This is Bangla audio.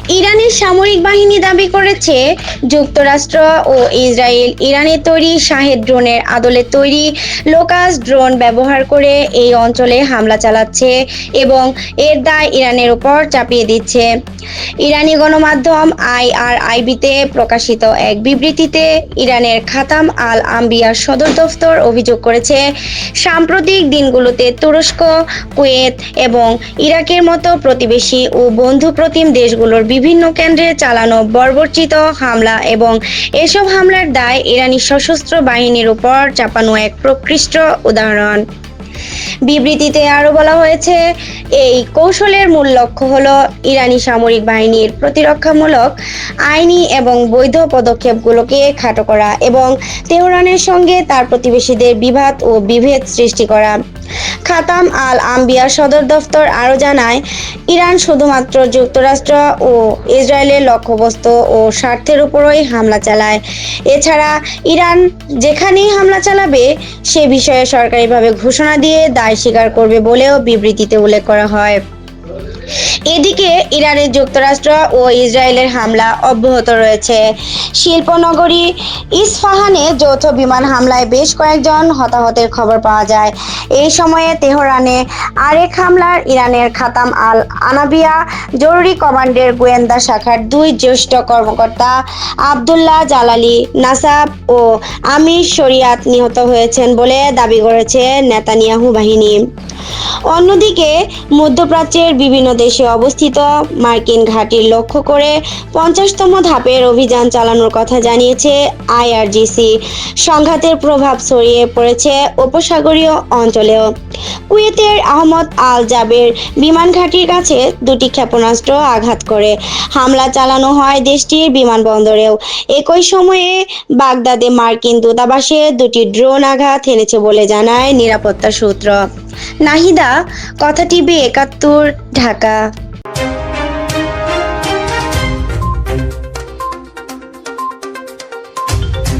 ইরানের সামরিক বাহিনী দাবি করেছে যুক্তরাষ্ট্র ও ইসরায়েল ইরানের তৈরি শাহেদ ড্রোনের আদলে তৈরি লোকাস ড্রোন ব্যবহার করে এই অঞ্চলে হামলা চালাচ্ছে এবং এর দায় ইরানের উপর চাপিয়ে দিচ্ছে। ইরানি গণমাধ্যম আইআরআইবিতে প্রকাশিত এক বিবৃতিতে ইরানের খাতাম আল আম্বিয়ার সদর দফতর অভিযোগ করেছে, সাম্প্রতিক দিনগুলোতে তুরস্ক, কুয়েত এবং ইরাকের মতো প্রতিবেশী ও বন্ধুপ্রতিম দেশগুলোর বিভিন্ন কেন্দ্রে চালানো বর্বরচিত হামলা এবং এসব হামলার দায় ইরানি সশস্ত্র বাহিনীর উপর চাপানো এক প্রকৃষ্ট উদাহরণ। বিবৃতিতে আরও বলা হয়েছে, এই কৌশলের মূল লক্ষ্য হল ইরানি সামরিক বাহিনীর প্রতিরক্ষামূলক, আইনি এবং বৈধ পদক্ষেপগুলোকে খাটো করা এবং তেহরানের সঙ্গে তার প্রতিবেশীদের বিবাদ ও বিভেদ সৃষ্টি করা। খাতাম আল আম্বিয়ার সদর দফতর আরও জানায়, ইরান শুধুমাত্র যুক্তরাষ্ট্র ও ইসরায়েলের লক্ষ্যবস্তু ও স্বার্থের উপরই হামলা চালায়। এছাড়া ইরান যেখানেই হামলা চালাবে সে বিষয়ে সরকারিভাবে ঘোষণা দিয়ে দায় স্বীকার করবে বলেও বিবৃতিতে উল্লেখ করা হয়। এদিকে ইরানের যুক্তরাষ্ট্র ও ইসরায়েলের হামলা অব্যাহত রয়েছে। শিল্পনগরী ইস্পাহানে যৌথ বিমান হামলায় বেশ কয়েকজন হতাহতের খবর পাওয়া যায়। এই সময়ে তেহরানে আরেক হামলার ইরানের খাতাম আল আনাবিয়া জরুরি কমান্ডের গোয়েন্দা শাখার দুই জ্যেষ্ঠ কর্মকর্তা আবদুল্লাহ জালালি নাসাব ও আমির শরিয়াত নিহত হয়েছেন বলে দাবি করেছে নেতানিয়াহু বাহিনী। অন্যদিকে মধ্যপ্রাচ্যের বিভিন্ন দেশে অবস্থিত মার্কিন ঘাঁটি লক্ষ্য করে 50তম ধাপের অভিযান চালানোর কথা জানিয়েছে আইআরজিসি। সংঘাতের প্রভাব ছড়িয়ে পড়েছে উপসাগরীয় অঞ্চলেও। কুয়েতের আহমদ আল জাবের বিমান ঘাঁটির কাছে দুটি ক্ষেপণাস্ত্র আঘাত করে হামলা চালানো হয় দেশটির বিমানবন্দরেও। একই সময়ে বাগদাদে মার্কিন দূতাবাসে দুটি ড্রোন আঘাত হেনেছে বলে জানায় নিরাপত্তা সূত্র। নাহিদা, কথা টিভি 71, ঢাকা।